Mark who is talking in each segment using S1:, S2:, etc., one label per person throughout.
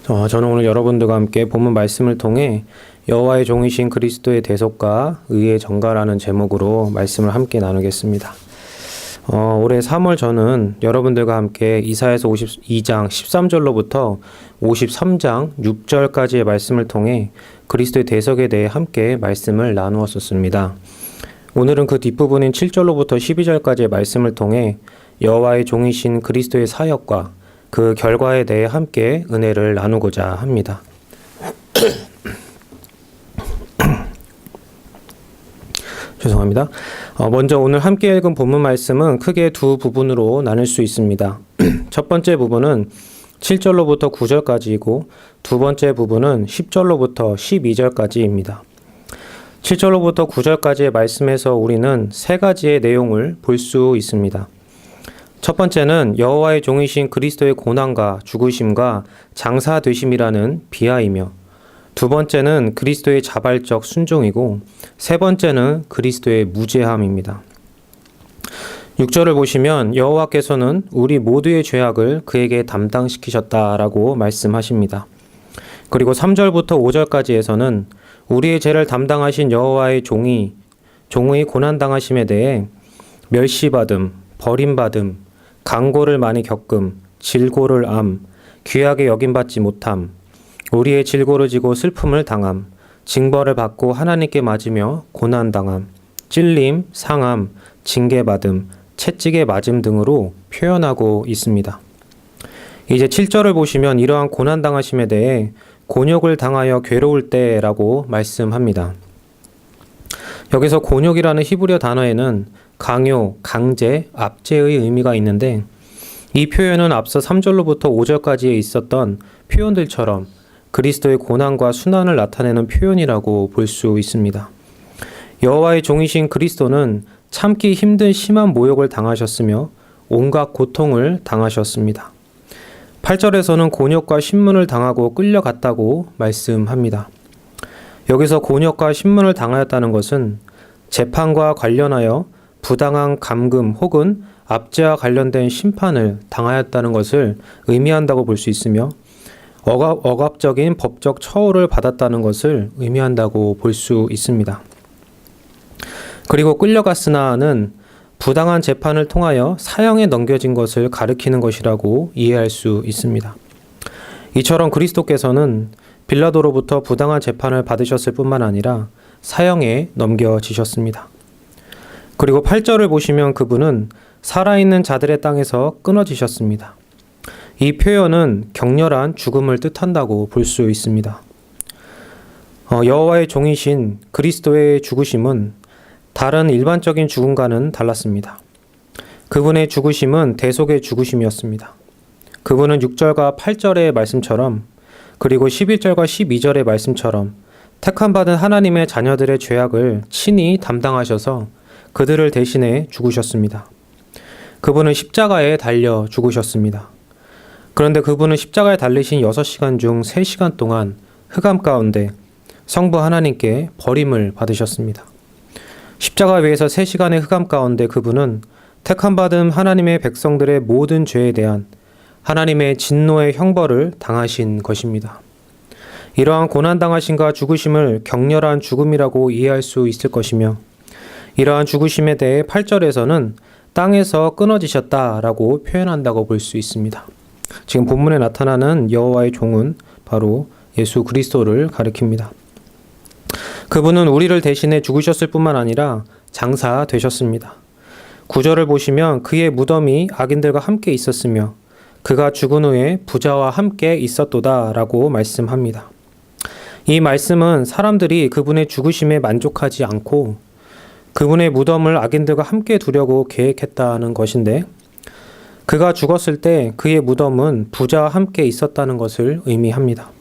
S1: 저는 오늘 여러분들과 함께 본문 말씀을 통해 여호와의 종이신 그리스도의 대속과 의의 전가라는 제목으로 말씀을 함께 나누겠습니다. 올해 3월 저는 여러분들과 함께 이사야서 52장 13절로부터 53장 6절까지의 말씀을 통해 그리스도의 대속에 대해 함께 말씀을 나누었었습니다. 오늘은 그 뒷부분인 7절로부터 12절까지의 말씀을 통해 여호와의 종이신 그리스도의 사역과 그 결과에 대해 함께 은혜를 나누고자 합니다. 죄송합니다. 먼저 오늘 함께 읽은 본문 말씀은 크게 두 부분으로 나눌 수 있습니다. 첫 번째 부분은 7절로부터 9절까지이고 두 번째 부분은 10절로부터 12절까지입니다. 7절로부터 9절까지의 말씀에서 우리는 세 가지의 내용을 볼 수 있습니다. 첫 번째는 여호와의 종이신 그리스도의 고난과 죽으심과 장사되심이라는 비하이며, 두 번째는 그리스도의 자발적 순종이고, 세 번째는 그리스도의 무죄함입니다. 6절을 보시면 여호와께서는 우리 모두의 죄악을 그에게 담당시키셨다라고 말씀하십니다. 그리고 3절부터 5절까지에서는 우리의 죄를 담당하신 여호와의 종의 고난당하심에 대해 멸시받음, 버림받음, 강고를 많이 겪음, 질고를 암, 귀하게 여김받지 못함, 우리의 질고를 지고 슬픔을 당함, 징벌을 받고 하나님께 맞으며 고난당함, 찔림, 상함, 징계받음, 채찍에 맞음 등으로 표현하고 있습니다. 이제 7절을 보시면 이러한 고난당하심에 대해 곤욕을 당하여 괴로울 때라고 말씀합니다. 여기서 곤욕이라는 히브리어 단어에는 강요, 강제, 압제의 의미가 있는데, 이 표현은 앞서 3절로부터 5절까지에 있었던 표현들처럼 그리스도의 고난과 순환을 나타내는 표현이라고 볼 수 있습니다. 여호와의 종이신 그리스도는 참기 힘든 심한 모욕을 당하셨으며 온갖 고통을 당하셨습니다. 8절에서는 곤욕과 신문을 당하고 끌려갔다고 말씀합니다. 여기서 곤욕과 신문을 당하였다는 것은 재판과 관련하여 부당한 감금 혹은 압제와 관련된 심판을 당하였다는 것을 의미한다고 볼 수 있으며, 억압적인 법적 처우를 받았다는 것을 의미한다고 볼 수 있습니다. 그리고 끌려갔으나는 부당한 재판을 통하여 사형에 넘겨진 것을 가리키는 것이라고 이해할 수 있습니다. 이처럼 그리스도께서는 빌라도로부터 부당한 재판을 받으셨을 뿐만 아니라 사형에 넘겨지셨습니다. 그리고 8절을 보시면 그분은 살아있는 자들의 땅에서 끊어지셨습니다. 이 표현은 격렬한 죽음을 뜻한다고 볼 수 있습니다. 여호와의 종이신 그리스도의 죽으심은 다른 일반적인 죽음과는 달랐습니다. 그분의 죽으심은 대속의 죽으심이었습니다. 그분은 6절과 8절의 말씀처럼, 그리고 11절과 12절의 말씀처럼 택함받은 하나님의 자녀들의 죄악을 친히 담당하셔서 그들을 대신해 죽으셨습니다. 그분은 십자가에 달려 죽으셨습니다. 그런데 그분은 십자가에 달리신 6시간 중 3시간 동안 흑암 가운데 성부 하나님께 버림을 받으셨습니다. 십자가 위에서 3시간의 흑암 가운데 그분은 택함받은 하나님의 백성들의 모든 죄에 대한 하나님의 진노의 형벌을 당하신 것입니다. 이러한 고난당하심과 죽으심을 격렬한 죽음이라고 이해할 수 있을 것이며, 이러한 죽으심에 대해 8절에서는 땅에서 끊어지셨다라고 표현한다고 볼 수 있습니다. 지금 본문에 나타나는 여호와의 종은 바로 예수 그리스도를 가리킵니다. 그분은 우리를 대신해 죽으셨을 뿐만 아니라 장사되셨습니다. 9절을 보시면 그의 무덤이 악인들과 함께 있었으며 그가 죽은 후에 부자와 함께 있었도다라고 말씀합니다. 이 말씀은 사람들이 그분의 죽으심에 만족하지 않고 그분의 무덤을 악인들과 함께 두려고 계획했다는 것인데, 그가 죽었을 때 그의 무덤은 부자와 함께 있었다는 것을 의미합니다.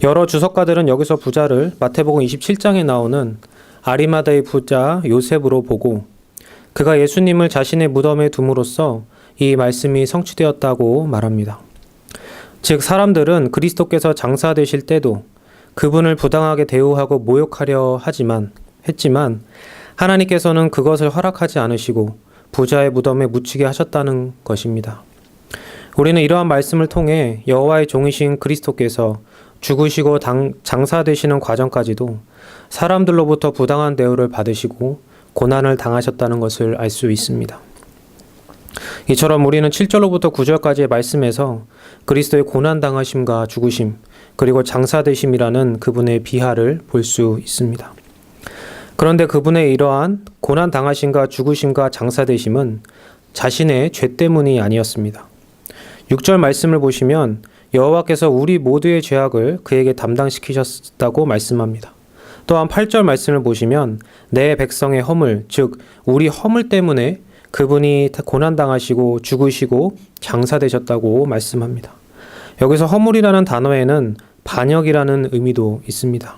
S1: 여러 주석가들은 여기서 부자를 마태복음 27장에 나오는 아리마다의 부자 요셉으로 보고, 그가 예수님을 자신의 무덤에 둠으로써 이 말씀이 성취되었다고 말합니다. 즉 사람들은 그리스도께서 장사되실 때도 그분을 부당하게 대우하고 모욕하려 했지만 하나님께서는 그것을 허락하지 않으시고 부자의 무덤에 묻히게 하셨다는 것입니다. 우리는 이러한 말씀을 통해 여호와의 종이신 그리스도께서 죽으시고 장사되시는 과정까지도 사람들로부터 부당한 대우를 받으시고 고난을 당하셨다는 것을 알 수 있습니다. 이처럼 우리는 7절로부터 9절까지의 말씀에서 그리스도의 고난당하심과 죽으심, 그리고 장사되심이라는 그분의 비하를 볼 수 있습니다. 그런데 그분의 이러한 고난당하심과 죽으심과 장사되심은 자신의 죄 때문이 아니었습니다. 6절 말씀을 보시면 여호와께서 우리 모두의 죄악을 그에게 담당시키셨다고 말씀합니다. 또한 8절 말씀을 보시면 내 백성의 허물, 즉 우리 허물 때문에 그분이 고난당하시고 죽으시고 장사되셨다고 말씀합니다. 여기서 허물이라는 단어에는 반역이라는 의미도 있습니다.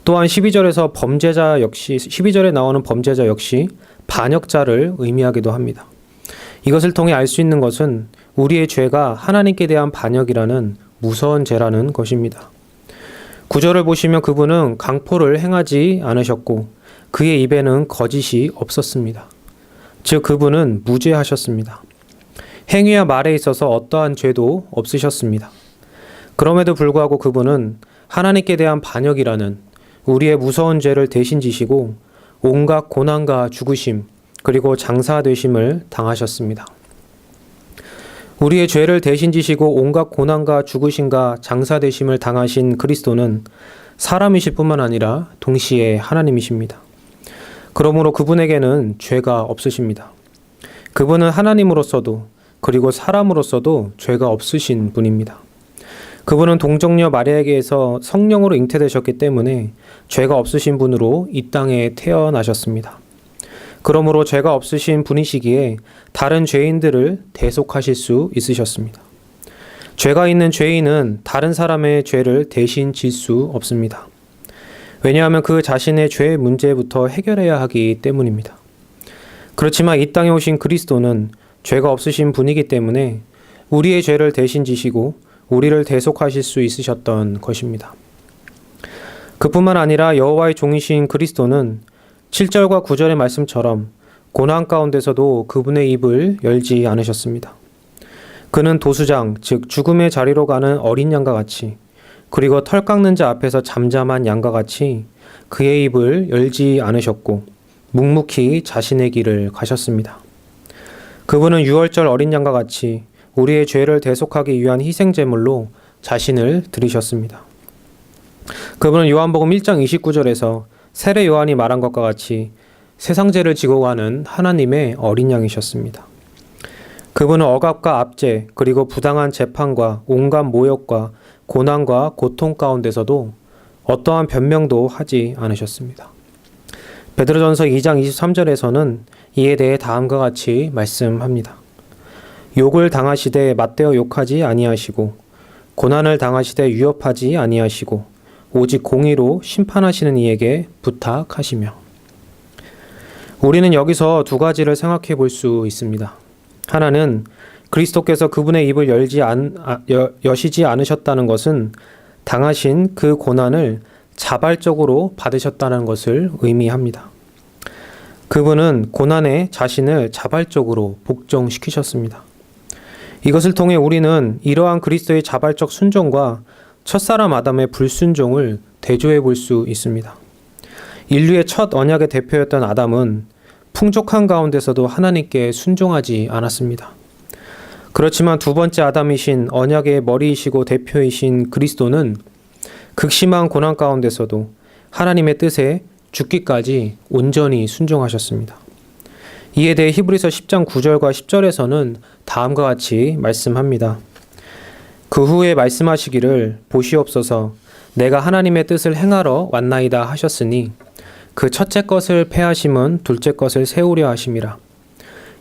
S1: 또한 12절에 나오는 범죄자 역시 반역자를 의미하기도 합니다. 이것을 통해 알 수 있는 것은 우리의 죄가 하나님께 대한 반역이라는 무서운 죄라는 것입니다. 9절을 보시면 그분은 강포를 행하지 않으셨고 그의 입에는 거짓이 없었습니다. 즉 그분은 무죄하셨습니다. 행위와 말에 있어서 어떠한 죄도 없으셨습니다. 그럼에도 불구하고 그분은 하나님께 대한 반역이라는 우리의 무서운 죄를 대신 지시고 온갖 고난과 죽으심 그리고 장사되심을 당하셨습니다. 우리의 죄를 대신 지시고 온갖 고난과 죽으심과 장사되심을 당하신 그리스도는 사람이실 뿐만 아니라 동시에 하나님이십니다. 그러므로 그분에게는 죄가 없으십니다. 그분은 하나님으로서도 그리고 사람으로서도 죄가 없으신 분입니다. 그분은 동정녀 마리아에게서 성령으로 잉태되셨기 때문에 죄가 없으신 분으로 이 땅에 태어나셨습니다. 그러므로 죄가 없으신 분이시기에 다른 죄인들을 대속하실 수 있으셨습니다. 죄가 있는 죄인은 다른 사람의 죄를 대신 질 수 없습니다. 왜냐하면 그 자신의 죄의 문제부터 해결해야 하기 때문입니다. 그렇지만 이 땅에 오신 그리스도는 죄가 없으신 분이기 때문에 우리의 죄를 대신 지시고 우리를 대속하실 수 있으셨던 것입니다. 그뿐만 아니라 여호와의 종이신 그리스도는 7절과 9절의 말씀처럼 고난 가운데서도 그분의 입을 열지 않으셨습니다. 그는 도수장, 즉 죽음의 자리로 가는 어린 양과 같이 그리고 털 깎는 자 앞에서 잠잠한 양과 같이 그의 입을 열지 않으셨고 묵묵히 자신의 길을 가셨습니다. 그분은 유월절 어린 양과 같이 우리의 죄를 대속하기 위한 희생제물로 자신을 드리셨습니다. 그분은 요한복음 1장 29절에서 세례 요한이 말한 것과 같이 세상죄를 지고 가는 하나님의 어린 양이셨습니다. 그분은 억압과 압제 그리고 부당한 재판과 온갖 모욕과 고난과 고통 가운데서도 어떠한 변명도 하지 않으셨습니다. 베드로전서 2장 23절에서는 이에 대해 다음과 같이 말씀합니다. 욕을 당하시되 맞대어 욕하지 아니하시고 고난을 당하시되 위협하지 아니하시고 오직 공의로 심판하시는 이에게 부탁하시며. 우리는 여기서 두 가지를 생각해 볼 수 있습니다. 하나는 그리스도께서 그분의 입을 여시지 않으셨다는 것은 당하신 그 고난을 자발적으로 받으셨다는 것을 의미합니다. 그분은 고난에 자신을 자발적으로 복종시키셨습니다. 이것을 통해 우리는 이러한 그리스도의 자발적 순종과 첫사람 아담의 불순종을 대조해 볼 수 있습니다. 인류의 첫 언약의 대표였던 아담은 풍족한 가운데서도 하나님께 순종하지 않았습니다. 그렇지만 두 번째 아담이신 언약의 머리이시고 대표이신 그리스도는 극심한 고난 가운데서도 하나님의 뜻에 죽기까지 온전히 순종하셨습니다. 이에 대해 히브리서 10장 9절과 10절에서는 다음과 같이 말씀합니다. 그 후에 말씀하시기를 보시옵소서 내가 하나님의 뜻을 행하러 왔나이다 하셨으니 그 첫째 것을 폐하심은 둘째 것을 세우려 하심이라.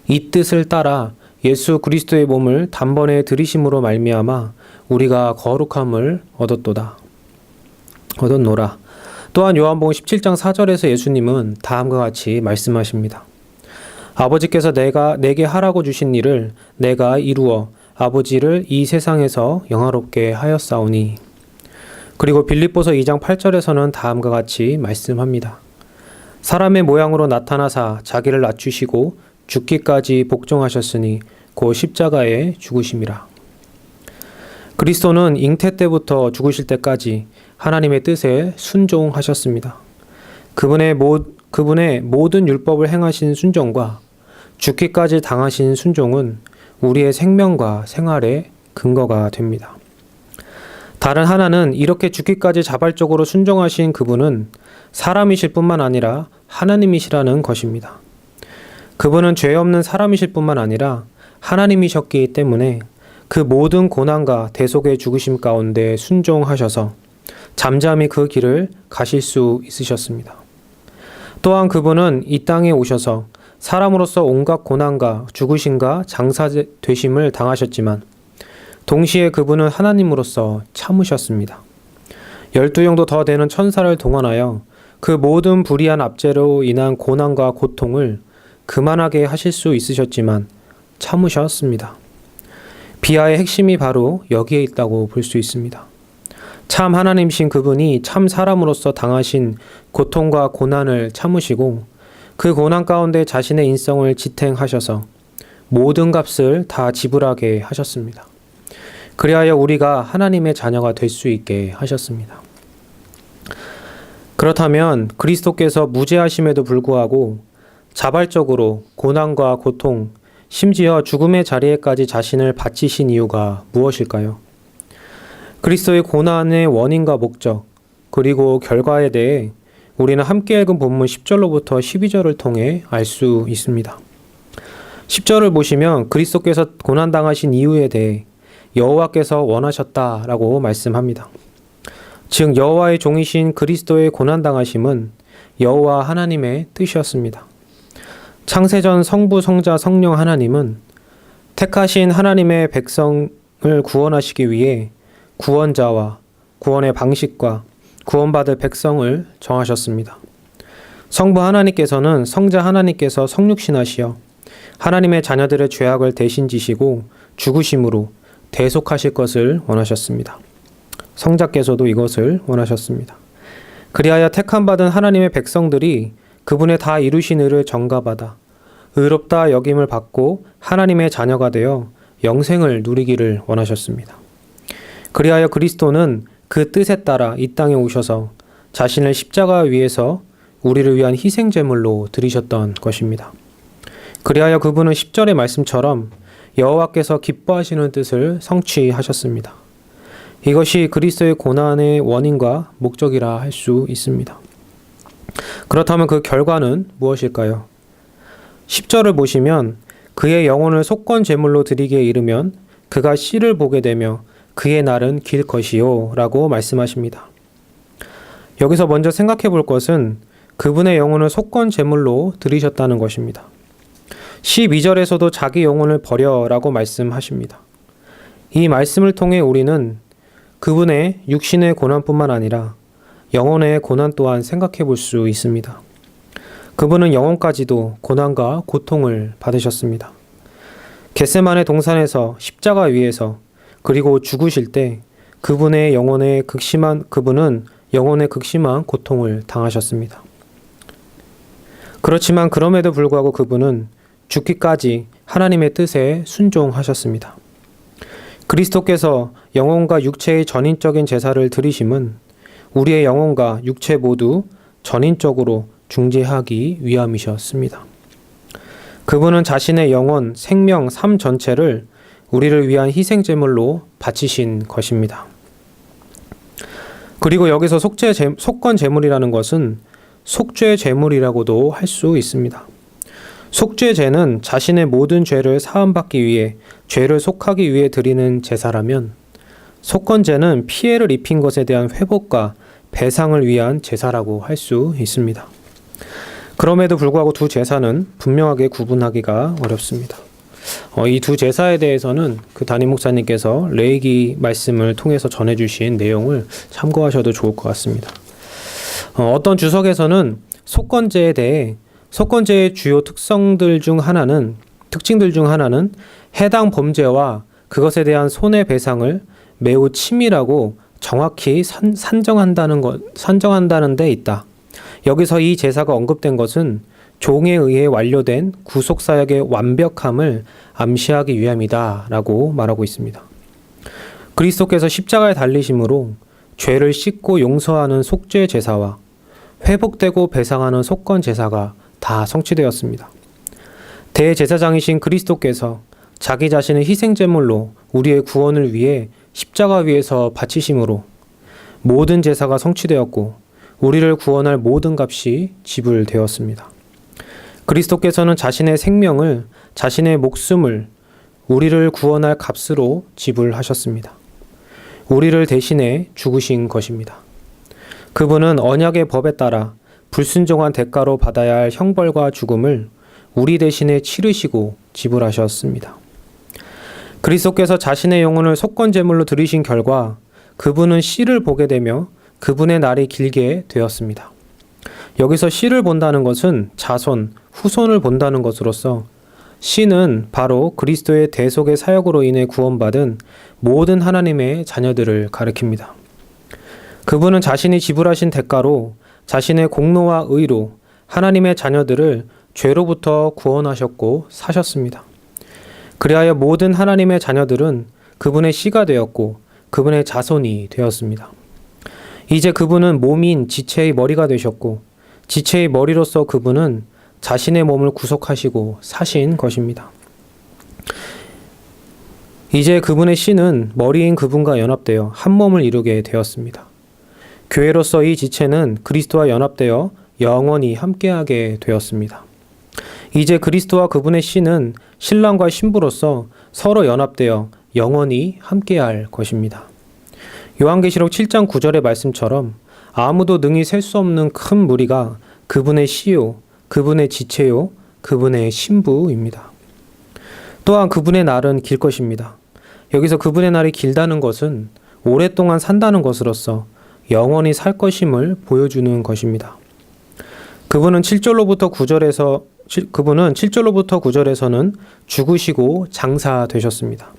S1: 이 뜻을 따라 예수 그리스도의 몸을 단번에 들이심으로 말미암아 우리가 거룩함을 얻었노라. 또한 요한복음 17장 4절에서 예수님은 다음과 같이 말씀하십니다. 아버지께서 내게 하라고 주신 일을 내가 이루어 아버지를 이 세상에서 영화롭게 하였사오니. 그리고 빌립보서 2장 8절에서는 다음과 같이 말씀합니다. 사람의 모양으로 나타나사 자기를 낮추시고 죽기까지 복종하셨으니 곧 십자가의 죽으심이라. 그리스도는 잉태 때부터 죽으실 때까지 하나님의 뜻에 순종하셨습니다. 그분의 모든 율법을 행하신 순종과 죽기까지 당하신 순종은 우리의 생명과 생활의 근거가 됩니다. 다른 하나는 이렇게 죽기까지 자발적으로 순종하신 그분은 사람이실 뿐만 아니라 하나님이시라는 것입니다. 그분은 죄 없는 사람이실 뿐만 아니라 하나님이셨기 때문에 그 모든 고난과 대속의 죽으심 가운데 순종하셔서 잠잠히 그 길을 가실 수 있으셨습니다. 또한 그분은 이 땅에 오셔서 사람으로서 온갖 고난과 죽으심과 장사되심을 당하셨지만 동시에 그분은 하나님으로서 참으셨습니다. 12영도 더 되는 천사를 동원하여 그 모든 불의한 압제로 인한 고난과 고통을 그만하게 하실 수 있으셨지만 참으셨습니다. 비하의 핵심이 바로 여기에 있다고 볼 수 있습니다. 참 하나님이신 그분이 참 사람으로서 당하신 고통과 고난을 참으시고 그 고난 가운데 자신의 인성을 지탱하셔서 모든 값을 다 지불하게 하셨습니다. 그리하여 우리가 하나님의 자녀가 될 수 있게 하셨습니다. 그렇다면 그리스도께서 무죄하심에도 불구하고 자발적으로 고난과 고통, 심지어 죽음의 자리에까지 자신을 바치신 이유가 무엇일까요? 그리스도의 고난의 원인과 목적, 그리고 결과에 대해 우리는 함께 읽은 본문 10절로부터 12절을 통해 알 수 있습니다. 10절을 보시면 그리스도께서 고난당하신 이유에 대해 여호와께서 원하셨다라고 말씀합니다. 즉 여호와의 종이신 그리스도의 고난당하심은 여호와 하나님의 뜻이었습니다. 창세전 성부, 성자, 성령 하나님은 택하신 하나님의 백성을 구원하시기 위해 구원자와 구원의 방식과 구원받을 백성을 정하셨습니다. 성부 하나님께서는 성자 하나님께서 성육신하시어 하나님의 자녀들의 죄악을 대신 지시고 죽으심으로 대속하실 것을 원하셨습니다. 성자께서도 이것을 원하셨습니다. 그리하여 택함받은 하나님의 백성들이 그분의 다 이루신 의를 전가받아 의롭다 여김을 받고 하나님의 자녀가 되어 영생을 누리기를 원하셨습니다. 그리하여 그리스도는 그 뜻에 따라 이 땅에 오셔서 자신을 십자가 위에서 우리를 위한 희생제물로 드리셨던 것입니다. 그리하여 그분은 10절의 말씀처럼 여호와께서 기뻐하시는 뜻을 성취하셨습니다. 이것이 그리스도의 고난의 원인과 목적이라 할 수 있습니다. 그렇다면 그 결과는 무엇일까요? 10절을 보시면 그의 영혼을 속건 제물로 드리기에 이르면 그가 씨를 보게 되며 그의 날은 길 것이요 라고 말씀하십니다. 여기서 먼저 생각해 볼 것은 그분의 영혼을 속건 제물로 드리셨다는 것입니다. 12절에서도 자기 영혼을 버려라고 말씀하십니다. 이 말씀을 통해 우리는 그분의 육신의 고난뿐만 아니라 영혼의 고난 또한 생각해 볼 수 있습니다. 그분은 영혼까지도 고난과 고통을 받으셨습니다. 겟세마네 동산에서 십자가 위에서 그리고 죽으실 때 그분은 영혼의 극심한 고통을 당하셨습니다. 그렇지만 그럼에도 불구하고 그분은 죽기까지 하나님의 뜻에 순종하셨습니다. 그리스도께서 영혼과 육체의 전인적인 제사를 드리심은 우리의 영혼과 육체 모두 전인적으로 중재하기 위함이셨습니다. 그분은 자신의 영혼, 생명, 삶 전체를 우리를 위한 희생제물로 바치신 것입니다. 그리고 여기서 속건 제물이라는 것은 속죄 제물이라고도 할 수 있습니다. 속죄제는 자신의 모든 죄를 사함받기 위해 죄를 속하기 위해 드리는 제사라면 속건제는 피해를 입힌 것에 대한 회복과 배상을 위한 제사라고 할 수 있습니다. 그럼에도 불구하고 두 제사는 분명하게 구분하기가 어렵습니다. 이 두 제사에 대해서는 그 담임 목사님께서 레위기 말씀을 통해서 전해주신 내용을 참고하셔도 좋을 것 같습니다. 어떤 주석에서는 속건제에 대해 속건제의 주요 특징들 중 하나는 해당 범죄와 그것에 대한 손해배상을 매우 치밀하고 정확히 산정한다는 데 있다. 여기서 이 제사가 언급된 것은 종에 의해 완료된 구속사역의 완벽함을 암시하기 위함이다 라고 말하고 있습니다. 그리스도께서 십자가에 달리심으로 죄를 씻고 용서하는 속죄 제사와 회복되고 배상하는 속건 제사가 다 성취되었습니다. 대제사장이신 그리스도께서 자기 자신의 희생제물로 우리의 구원을 위해 십자가 위에서 바치심으로 모든 제사가 성취되었고 우리를 구원할 모든 값이 지불되었습니다. 그리스도께서는 자신의 생명을, 자신의 목숨을 우리를 구원할 값으로 지불하셨습니다. 우리를 대신해 죽으신 것입니다. 그분은 언약의 법에 따라 불순종한 대가로 받아야 할 형벌과 죽음을 우리 대신에 치르시고 지불하셨습니다. 그리스도께서 자신의 영혼을 속건제물로 드리신 결과 그분은 씨를 보게 되며 그분의 날이 길게 되었습니다. 여기서 씨를 본다는 것은 자손, 후손을 본다는 것으로서 씨는 바로 그리스도의 대속의 사역으로 인해 구원받은 모든 하나님의 자녀들을 가리킵니다. 그분은 자신이 지불하신 대가로 자신의 공로와 의로 하나님의 자녀들을 죄로부터 구원하셨고 사셨습니다. 그리하여 모든 하나님의 자녀들은 그분의 씨가 되었고 그분의 자손이 되었습니다. 이제 그분은 몸인 지체의 머리가 되셨고 지체의 머리로서 그분은 자신의 몸을 구속하시고 사신 것입니다. 이제 그분의 씨는 머리인 그분과 연합되어 한 몸을 이루게 되었습니다. 교회로서 이 지체는 그리스도와 연합되어 영원히 함께하게 되었습니다. 이제 그리스도와 그분의 씨는 신랑과 신부로서 서로 연합되어 영원히 함께할 것입니다. 요한계시록 7장 9절의 말씀처럼 아무도 능히 셀 수 없는 큰 무리가 그분의 씨요, 그분의 지체요, 그분의 신부입니다. 또한 그분의 날은 길 것입니다. 여기서 그분의 날이 길다는 것은 오랫동안 산다는 것으로서 영원히 살 것임을 보여주는 것입니다. 그분은 7절로부터 9절에서는 죽으시고 장사되셨습니다.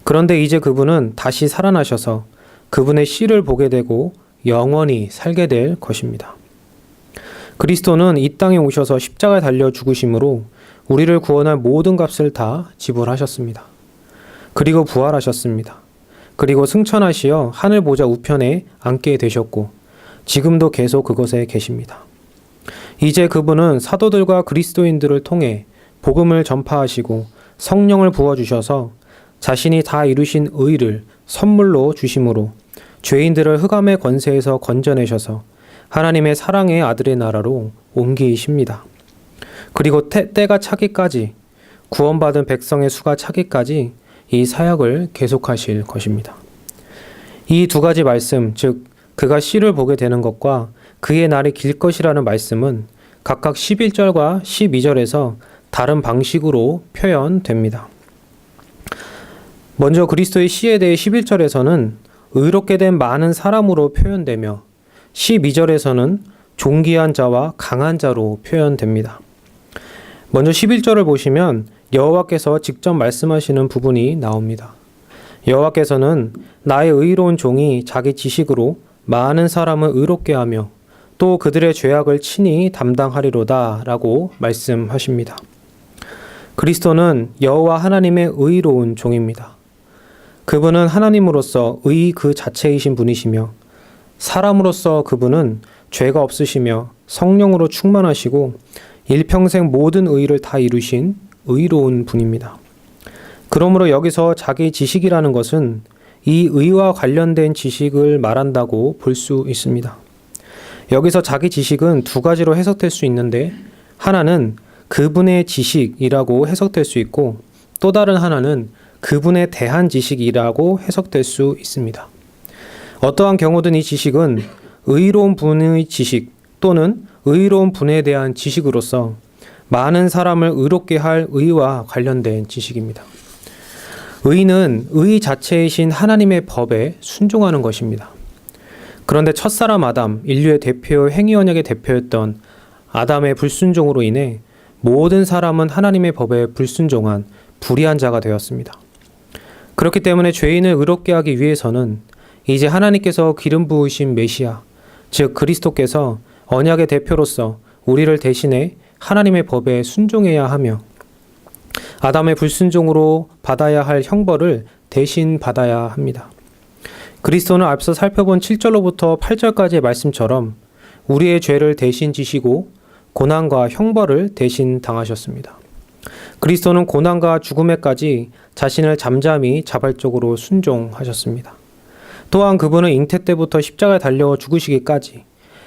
S1: 그런데 이제 그분은 다시 살아나셔서 그분의 씨를 보게 되고 영원히 살게 될 것입니다. 그리스도는 이 땅에 오셔서 십자가에 달려 죽으심으로 우리를 구원할 모든 값을 다 지불하셨습니다. 그리고 부활하셨습니다. 그리고 승천하시어 하늘 보좌 우편에 앉게 되셨고 지금도 계속 그곳에 계십니다. 이제 그분은 사도들과 그리스도인들을 통해 복음을 전파하시고 성령을 부어주셔서 자신이 다 이루신 의를 선물로 주심으로 죄인들을 흑암의 권세에서 건져내셔서 하나님의 사랑의 아들의 나라로 옮기십니다. 그리고 때가 차기까지, 구원받은 백성의 수가 차기까지 이 사역을 계속하실 것입니다. 이 두 가지 말씀, 즉 그가 씨를 보게 되는 것과 그의 날이 길 것이라는 말씀은 각각 11절과 12절에서 다른 방식으로 표현됩니다. 먼저 그리스도의 씨에 대해 11절에서는 의롭게 된 많은 사람으로 표현되며 12절에서는 존귀한 자와 강한 자로 표현됩니다. 먼저 11절을 보시면 여호와께서 직접 말씀하시는 부분이 나옵니다. 여호와께서는 나의 의로운 종이 자기 지식으로 많은 사람을 의롭게 하며 또 그들의 죄악을 친히 담당하리로다 라고 말씀하십니다. 그리스도는 여호와 하나님의 의로운 종입니다. 그분은 하나님으로서 의 그 자체이신 분이시며 사람으로서 그분은 죄가 없으시며 성령으로 충만하시고 일평생 모든 의를 다 이루신 의로운 분입니다. 그러므로 여기서 자기 지식이라는 것은 이 의와 관련된 지식을 말한다고 볼 수 있습니다. 여기서 자기 지식은 두 가지로 해석될 수 있는데 하나는 그분의 지식이라고 해석될 수 있고 또 다른 하나는 그분에 대한 지식이라고 해석될 수 있습니다. 어떠한 경우든 이 지식은 의로운 분의 지식 또는 의로운 분에 대한 지식으로서 많은 사람을 의롭게 할 의와 관련된 지식입니다. 의는 의 자체이신 하나님의 법에 순종하는 것입니다. 그런데 첫사람 아담, 인류의 대표 행위 언약의 대표였던 아담의 불순종으로 인해 모든 사람은 하나님의 법에 불순종한 불의한 자가 되었습니다. 그렇기 때문에 죄인을 의롭게 하기 위해서는 이제 하나님께서 기름 부으신 메시아, 즉 그리스도께서 언약의 대표로서 우리를 대신해 하나님의 법에 순종해야 하며 아담의 불순종으로 받아야 할 형벌을 대신 받아야 합니다. 그리스도는 앞서 살펴본 7절로부터 8절까지의 말씀처럼 우리의 죄를 대신 지시고 고난과 형벌을 대신 당하셨습니다. 그리스도는 고난과 죽음에까지 자신을 잠잠히 자발적으로 순종하셨습니다. 또한 그분은 잉태 때부터 십자가에 달려 죽으시기까지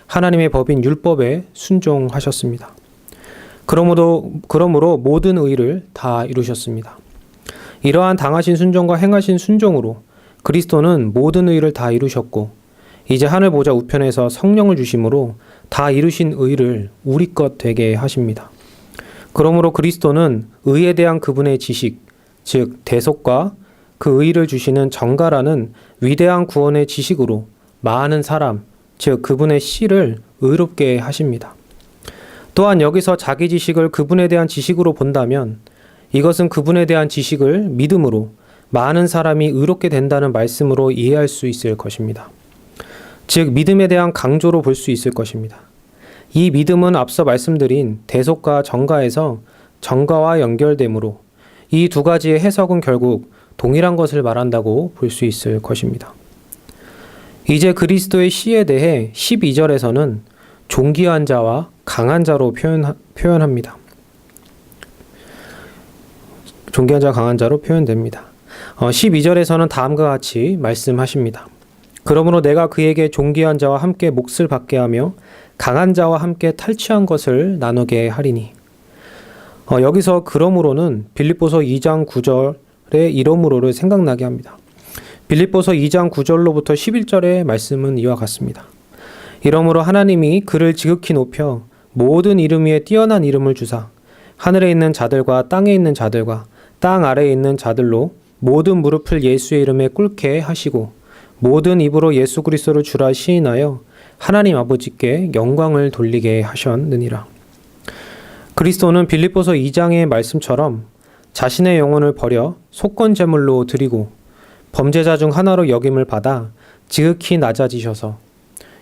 S1: 하나님의 법인 율법에 순종하셨습니다. 그러므로 모든 의를 다 이루셨습니다. 이러한 당하신 순종과 행하신 순종으로 그리스도는 모든 의를 다 이루셨고 이제 하늘 보좌 우편에서 성령을 주심으로 다 이루신 의를 우리 것 되게 하십니다. 그러므로 그리스도는 의에 대한 그분의 지식, 즉 대속과 그 의를 주시는 정가라는 위대한 구원의 지식으로 많은 사람, 즉 그분의 씨를 의롭게 하십니다. 또한 여기서 자기 지식을 그분에 대한 지식으로 본다면 이것은 그분에 대한 지식을 믿음으로 많은 사람이 의롭게 된다는 말씀으로 이해할 수 있을 것입니다. 즉 믿음에 대한 강조로 볼 수 있을 것입니다. 이 믿음은 앞서 말씀드린 대속과 정가에서 정가와 연결되므로 이 두 가지의 해석은 결국 동일한 것을 말한다고 볼 수 있을 것입니다. 이제 그리스도의 씨에 대해 12절에서는 존귀한 자와 강한 자로 표현합니다. 존귀한 자, 강한 자로 표현됩니다. 12절에서는 다음과 같이 말씀하십니다. 그러므로 내가 그에게 존귀한 자와 함께 몫을 받게 하며 강한 자와 함께 탈취한 것을 나누게 하리니. 여기서 그러므로는 빌립보서 2장 9절의 이러므로를 생각나게 합니다. 빌립보서 2장 9절로부터 11절의 말씀은 이와 같습니다. 이러므로 하나님이 그를 지극히 높여 모든 이름 위에 뛰어난 이름을 주사 하늘에 있는 자들과 땅에 있는 자들과 땅 아래에 있는 자들로 모든 무릎을 예수의 이름에 꿇게 하시고 모든 입으로 예수 그리스도를 주라 시인하여 하나님 아버지께 영광을 돌리게 하셨느니라. 그리스도는 빌립보서 2장의 말씀처럼 자신의 영혼을 버려 속건 제물로 드리고 범죄자 중 하나로 여김을 받아 지극히 낮아지셔서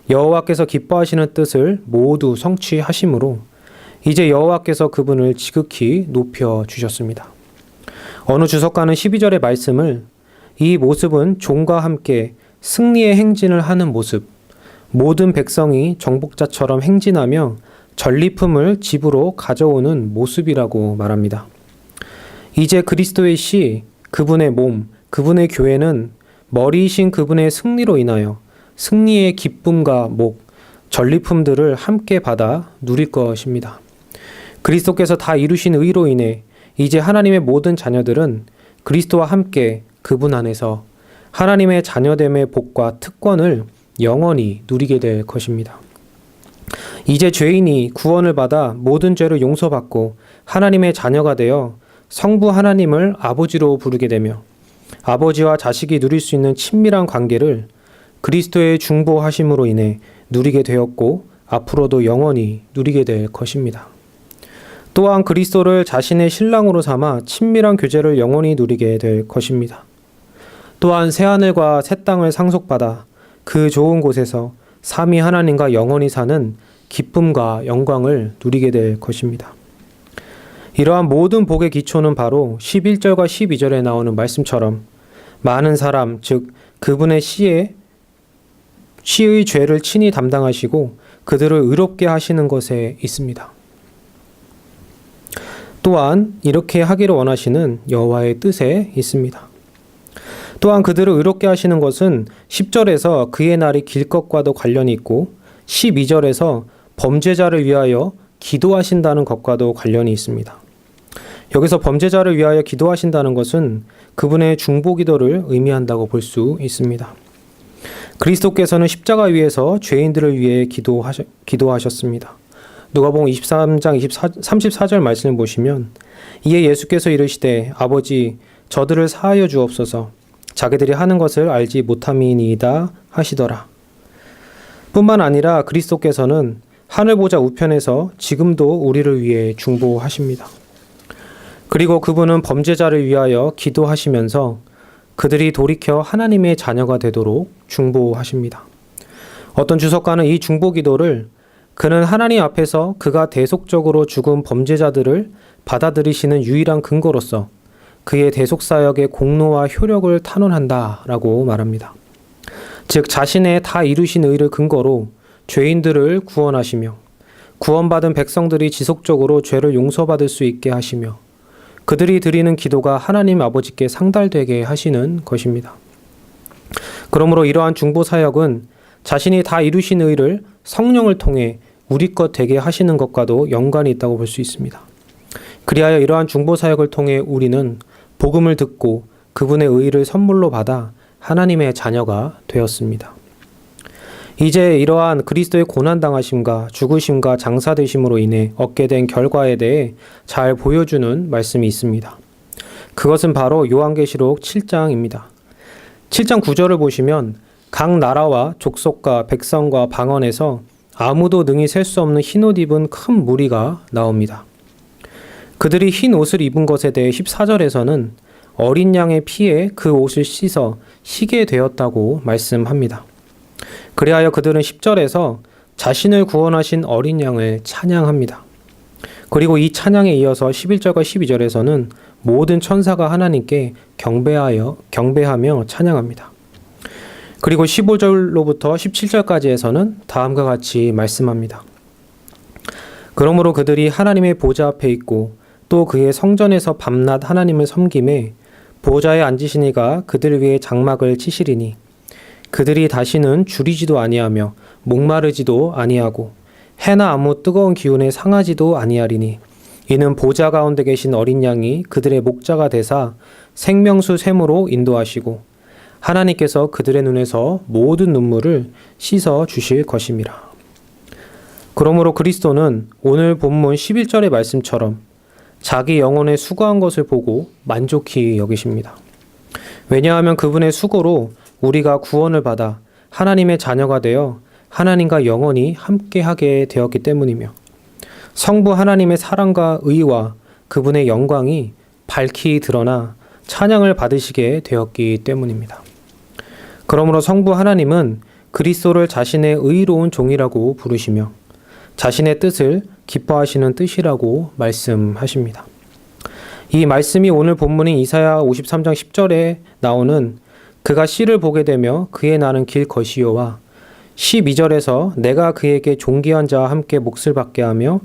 S1: 여호와께서 기뻐하시는 뜻을 모두 성취하심으로 이제 여호와께서 그분을 지극히 높여 주셨습니다. 어느 주석가는 12절의 말씀을 이 모습은 종과 함께 승리의 행진을 하는 모습, 모든 백성이 정복자처럼 행진하며 전리품을 집으로 가져오는 모습이라고 말합니다. 이제 그리스도의 씨, 그분의 몸, 그분의 교회는 머리이신 그분의 승리로 인하여 승리의 기쁨과 목, 전리품들을 함께 받아 누릴 것입니다. 그리스도께서 다 이루신 의로 인해 이제 하나님의 모든 자녀들은 그리스도와 함께 그분 안에서 하나님의 자녀됨의 복과 특권을 영원히 누리게 될 것입니다. 이제 죄인이 구원을 받아 모든 죄를 용서받고 하나님의 자녀가 되어 성부 하나님을 아버지로 부르게 되며 아버지와 자식이 누릴 수 있는 친밀한 관계를 그리스도의 중보하심으로 인해 누리게 되었고 앞으로도 영원히 누리게 될 것입니다. 또한 그리스도를 자신의 신랑으로 삼아 친밀한 교제를 영원히 누리게 될 것입니다. 또한 새하늘과 새 땅을 상속받아 그 좋은 곳에서 삼위 하나님과 영원히 사는 기쁨과 영광을 누리게 될 것입니다. 이러한 모든 복의 기초는 바로 11절과 12절에 나오는 말씀처럼 많은 사람, 즉 그분의 씨의 죄를 친히 담당하시고 그들을 의롭게 하시는 것에 있습니다. 또한 이렇게 하기를 원하시는 여호와의 뜻에 있습니다. 또한 그들을 의롭게 하시는 것은 10절에서 그의 날이 길 것과도 관련이 있고 12절에서 범죄자를 위하여 기도하신다는 것과도 관련이 있습니다. 여기서 범죄자를 위하여 기도하신다는 것은 그분의 중보기도를 의미한다고 볼 수 있습니다. 그리스도께서는 십자가 위에서 죄인들을 위해 기도하셨습니다. 누가복음 23장 34절 말씀을 보시면 이에 예수께서 이르시되 아버지 저들을 사하여 주옵소서 자기들이 하는 것을 알지 못함이니이다 하시더라. 뿐만 아니라 그리스도께서는 하늘 보좌 우편에서 지금도 우리를 위해 중보하십니다. 그리고 그분은 범죄자를 위하여 기도하시면서 그들이 돌이켜 하나님의 자녀가 되도록 중보하십니다. 어떤 주석가는 이 중보기도를 그는 하나님 앞에서 그가 대속적으로 죽은 범죄자들을 받아들이시는 유일한 근거로서 그의 대속사역의 공로와 효력을 탄원한다라고 말합니다. 즉 자신의 다 이루신 의를 근거로 죄인들을 구원하시며 구원받은 백성들이 지속적으로 죄를 용서받을 수 있게 하시며 그들이 드리는 기도가 하나님 아버지께 상달되게 하시는 것입니다. 그러므로 이러한 중보사역은 자신이 다 이루신 의를 성령을 통해 우리 것 되게 하시는 것과도 연관이 있다고 볼 수 있습니다. 그리하여 이러한 중보사역을 통해 우리는 복음을 듣고 그분의 의를 선물로 받아 하나님의 자녀가 되었습니다. 이제 이러한 그리스도의 고난당하심과 죽으심과 장사되심으로 인해 얻게 된 결과에 대해 잘 보여주는 말씀이 있습니다. 그것은 바로 요한계시록 7장입니다. 7장 9절을 보시면 각 나라와 족속과 백성과 방언에서 아무도 능히 셀 수 없는 흰옷 입은 큰 무리가 나옵니다. 그들이 흰 옷을 입은 것에 대해 14절에서는 어린 양의 피에 그 옷을 씻어 희게 되었다고 말씀합니다. 그리하여 그들은 10절에서 자신을 구원하신 어린 양을 찬양합니다. 그리고 이 찬양에 이어서 11절과 12절에서는 모든 천사가 하나님께 경배하며 찬양합니다. 그리고 15절로부터 17절까지에서는 다음과 같이 말씀합니다. 그러므로 그들이 하나님의 보좌 앞에 있고 또 그의 성전에서 밤낮 하나님을 섬김에 보좌에 앉으신 이가 그들 위에 장막을 치시리니 그들이 다시는 줄이지도 아니하며 목마르지도 아니하고 해나 아무 뜨거운 기운에 상하지도 아니하리니 이는 보좌 가운데 계신 어린 양이 그들의 목자가 되사 생명수 샘으로 인도하시고 하나님께서 그들의 눈에서 모든 눈물을 씻어 주실 것임이라. 그러므로 그리스도는 오늘 본문 11절의 말씀처럼 자기 영혼에 수고한 것을 보고 만족히 여기십니다. 왜냐하면 그분의 수고로 우리가 구원을 받아 하나님의 자녀가 되어 하나님과 영원히 함께하게 되었기 때문이며 성부 하나님의 사랑과 의와 그분의 영광이 밝히 드러나 찬양을 받으시게 되었기 때문입니다. 그러므로 성부 하나님은 그리스도를 자신의 의로운 종이라고 부르시며 자신의 뜻을 기뻐하시는 뜻이라고 말씀하십니다. 이 말씀이 오늘 본문인 이사야 53장 10절에 나오는 그가 씨를 보게 되며 그의 나는 길 것이요와 12절에서 내가 그에게 존귀한 자와 함께 몫을 받게 하며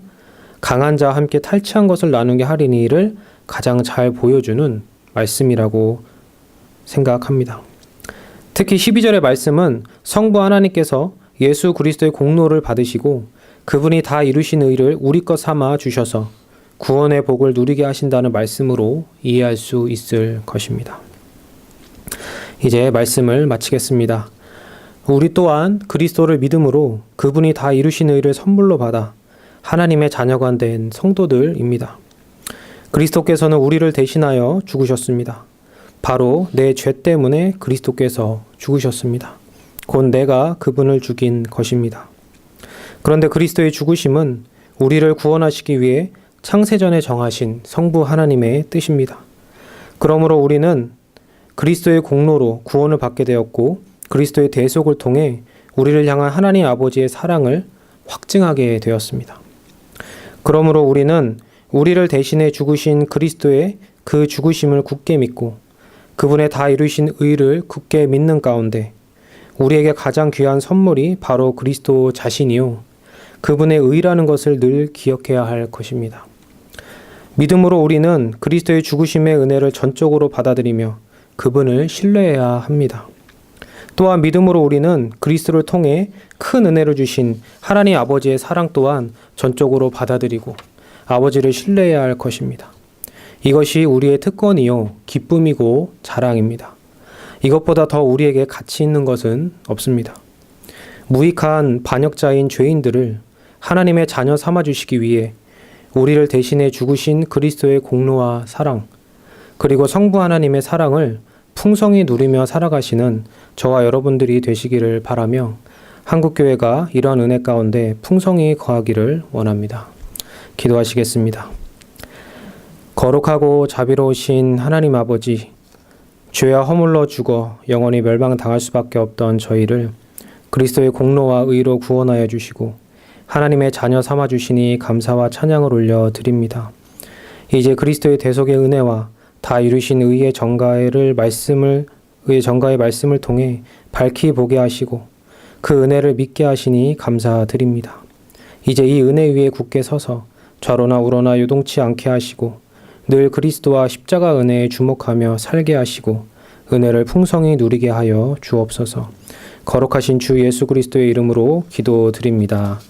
S1: 강한 자와 함께 탈취한 것을 나누게 하리니를 가장 잘 보여주는 말씀이라고 생각합니다. 특히 12절의 말씀은 성부 하나님께서 예수 그리스도의 공로를 받으시고 그분이 다 이루신 의를 우리 것 삼아 주셔서 구원의 복을 누리게 하신다는 말씀으로 이해할 수 있을 것입니다. 이제 말씀을 마치겠습니다. 우리 또한 그리스도를 믿음으로 그분이 다 이루신 의를 선물로 받아 하나님의 자녀가 된 성도들입니다. 그리스도께서는 우리를 대신하여 죽으셨습니다. 바로 내 죄 때문에 그리스도께서 죽으셨습니다. 곧 내가 그분을 죽인 것입니다. 그런데 그리스도의 죽으심은 우리를 구원하시기 위해 창세전에 정하신 성부 하나님의 뜻입니다. 그러므로 우리는 그리스도의 공로로 구원을 받게 되었고 그리스도의 대속을 통해 우리를 향한 하나님 아버지의 사랑을 확증하게 되었습니다. 그러므로 우리는 우리를 대신해 죽으신 그리스도의 그 죽으심을 굳게 믿고 그분의 다 이루신 의를 굳게 믿는 가운데 우리에게 가장 귀한 선물이 바로 그리스도 자신이요 그분의 의라는 것을 늘 기억해야 할 것입니다. 믿음으로 우리는 그리스도의 죽으심의 은혜를 전적으로 받아들이며 그분을 신뢰해야 합니다. 또한 믿음으로 우리는 그리스도를 통해 큰 은혜를 주신 하나님 아버지의 사랑 또한 전적으로 받아들이고 아버지를 신뢰해야 할 것입니다. 이것이 우리의 특권이요 기쁨이고 자랑입니다. 이것보다 더 우리에게 가치 있는 것은 없습니다. 무익한 반역자인 죄인들을 하나님의 자녀 삼아주시기 위해 우리를 대신해 죽으신 그리스도의 공로와 사랑, 그리고 성부 하나님의 사랑을 풍성히 누리며 살아가시는 저와 여러분들이 되시기를 바라며 한국교회가 이런 은혜 가운데 풍성히 거하기를 원합니다. 기도하시겠습니다. 거룩하고 자비로우신 하나님 아버지, 죄와 허물로 죽어 영원히 멸망당할 수밖에 없던 저희를 그리스도의 공로와 의로 구원하여 주시고 하나님의 자녀 삼아 주시니 감사와 찬양을 올려 드립니다. 이제 그리스도의 대속의 은혜와 다 이루신 의의 정가의 말씀을 통해 밝히 보게 하시고 그 은혜를 믿게 하시니 감사드립니다. 이제 이 은혜 위에 굳게 서서 좌로나 우로나 요동치 않게 하시고 늘 그리스도와 십자가 은혜에 주목하며 살게 하시고 은혜를 풍성히 누리게 하여 주옵소서. 거룩하신 주 예수 그리스도의 이름으로 기도드립니다.